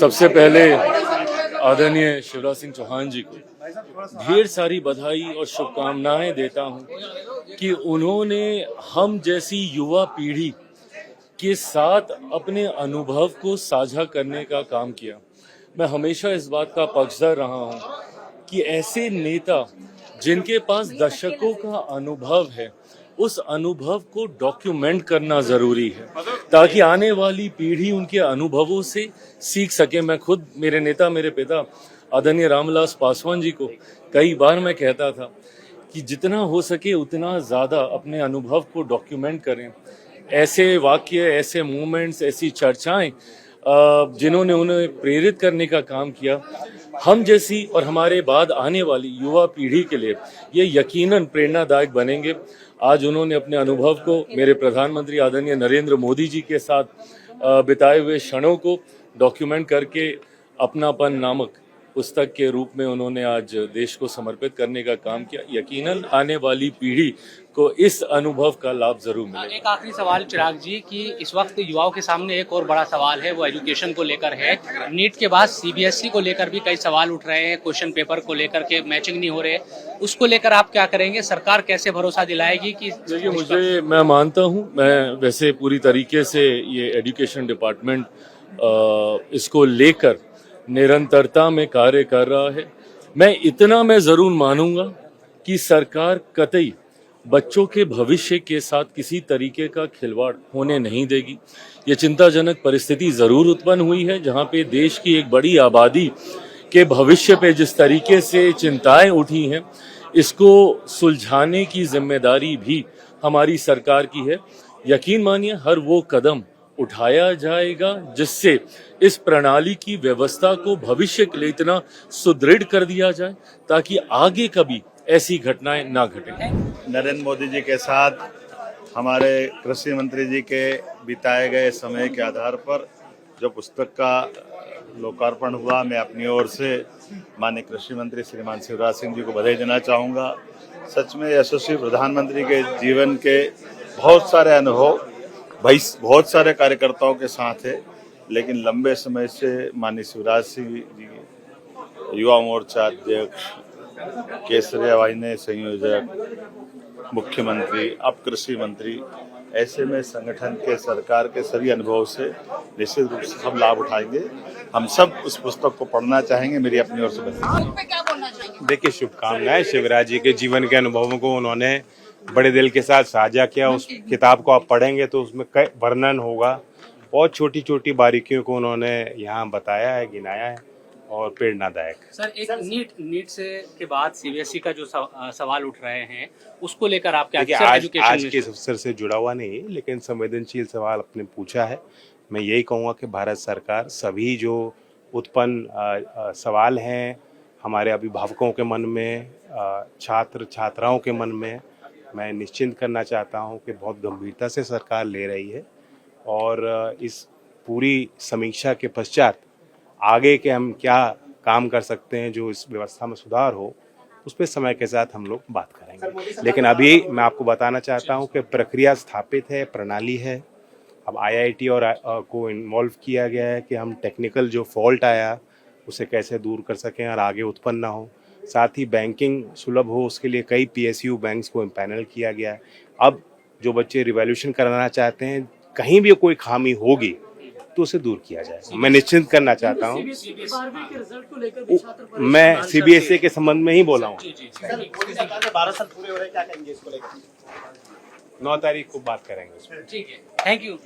सबसे पहले आदरणीय शिवराज सिंह चौहान जी को ढेर सारी बधाई और शुभकामनाएं देता हूं कि उन्होंने हम जैसी युवा पीढ़ी के साथ अपने अनुभव को साझा करने का काम किया। मैं हमेशा इस बात का पक्षधर रहा हूं कि ऐसे नेता जिनके पास दशकों का अनुभव है, उस अनुभव को डॉक्यूमेंट करना जरूरी है ताकि आने वाली पीढ़ी उनके अनुभवों से सीख सके। मैं खुद मेरे नेता, मेरे पिता आदरणीय रामविलास पासवान जी को कई बार मैं कहता था कि जितना हो सके उतना ज़्यादा अपने अनुभव को डॉक्यूमेंट करें। ऐसे वाक्य, ऐसे मूवमेंट्स, ऐसी चर्चाएं जिन्होंने उन्हें प्रेरित करने का काम किया, हम जैसी और हमारे बाद आने वाली युवा पीढ़ी के लिए ये यकीनन प्रेरणादायक बनेंगे। आज उन्होंने अपने अनुभव को मेरे प्रधानमंत्री आदरणीय नरेंद्र मोदी जी के साथ बिताए हुए क्षणों को डॉक्यूमेंट करके अपनापन नामक पुस्तक के रूप में उन्होंने आज देश को समर्पित करने का काम किया। यकीनन आने वाली पीढ़ी को इस अनुभव का लाभ जरूर मिलेगा। एक आखिरी सवाल चिराग जी कि इस वक्त युवाओं के सामने एक और बड़ा सवाल है, वो एजुकेशन को लेकर है। नीट के बाद सीबीएसई को लेकर भी कई सवाल उठ रहे हैं, क्वेश्चन पेपर को लेकर के मैचिंग नहीं हो रहे, उसको लेकर आप क्या करेंगे? सरकार कैसे भरोसा दिलाएगी कि? देखिए, मैं मानता हूँ, मैं वैसे पूरी तरीके से ये एजुकेशन डिपार्टमेंट इसको लेकर निरंतरता में कार्य कर रहा है। मैं जरूर मानूंगा कि सरकार कतई बच्चों के भविष्य के साथ किसी तरीके का खिलवाड़ होने नहीं देगी। ये चिंताजनक परिस्थिति जरूर उत्पन्न हुई है जहां पे देश की एक बड़ी आबादी के भविष्य पे जिस तरीके से चिंताएं उठी हैं, इसको सुलझाने की जिम्मेदारी भी हमारी सरकार की है। यकीन मानिए हर वो कदम उठाया जाएगा जिससे इस प्रणाली की व्यवस्था को भविष्य के लिए इतना सुदृढ़ कर दिया जाए ताकि आगे कभी ऐसी घटनाएं ना घटें। नरेंद्र मोदी जी के साथ हमारे कृषि मंत्री जी के बिताए गए समय के आधार पर जो पुस्तक का लोकार्पण हुआ, मैं अपनी ओर से माननीय कृषि मंत्री श्रीमान शिवराज सिंह जी को बधाई देना चाहूँगा। सच में यशस्वी प्रधानमंत्री के जीवन के बहुत सारे अनुभव बहुत सारे कार्यकर्ताओं के साथ है, लेकिन लंबे समय से माननीय शिवराज सिंह जी युवा मोर्चा अध्यक्ष, केसरिया वाहिनी संयोजक, मुख्यमंत्री, अब कृषि मंत्री, ऐसे में संगठन के, सरकार के सभी अनुभव से निश्चित रूप से सब लाभ उठाएंगे। हम सब उस पुस्तक को पढ़ना चाहेंगे। मेरी अपनी ओर से बताइए। देखिए, शुभकामनाएं। शिवराज जी के जीवन के अनुभवों को उन्होंने बड़े दिल के साथ साझा किया। उस किताब को आप पढ़ेंगे तो उसमें कई वर्णन होगा, बहुत छोटी छोटी बारीकियों को उन्होंने यहाँ बताया है, गिनाया है और प्रेरणादायक। सर, एक नीट से के बाद सीबीएसई का जो सवाल उठ रहे हैं, उसको लेकर आप क्या? आज के अवसर से जुड़ा हुआ नहीं, लेकिन संवेदनशील सवाल आपने पूछा है। मैं यही कहूँगा कि भारत सरकार सभी जो उत्पन्न सवाल हैं हमारे अभिभावकों के मन में, छात्र छात्राओं के मन में, मैं निश्चिंत करना चाहता हूं कि बहुत गंभीरता से सरकार ले रही है और इस पूरी समीक्षा के पश्चात आगे के हम क्या काम कर सकते हैं जो इस व्यवस्था में सुधार हो, उस पर समय के साथ हम लोग बात करेंगे। लेकिन अभी मैं आपको बताना चाहता हूं कि प्रक्रिया स्थापित है, प्रणाली है। अब आईआईटी और को इन्वॉल्व किया गया है कि हम टेक्निकल जो फॉल्ट आया उसे कैसे दूर कर सकें और आगे उत्पन्न ना हो। साथ ही बैंकिंग सुलभ हो, उसके लिए कई पीएसयू बैंक्स को पैनल किया गया है। अब जो बच्चे रिवॉल्यूशन कराना चाहते हैं, कहीं भी कोई खामी होगी तो उसे दूर किया जाएगा। मैं निश्चिंत करना चाहता हूँ। मैं सीबीएसई के संबंध में ही बोला हूँ। 12 साल पूरे हो रहे, क्या कहेंगे इसको लेकर? 9 तारीख को बात करेंगे। ठीक है, थैंक यू।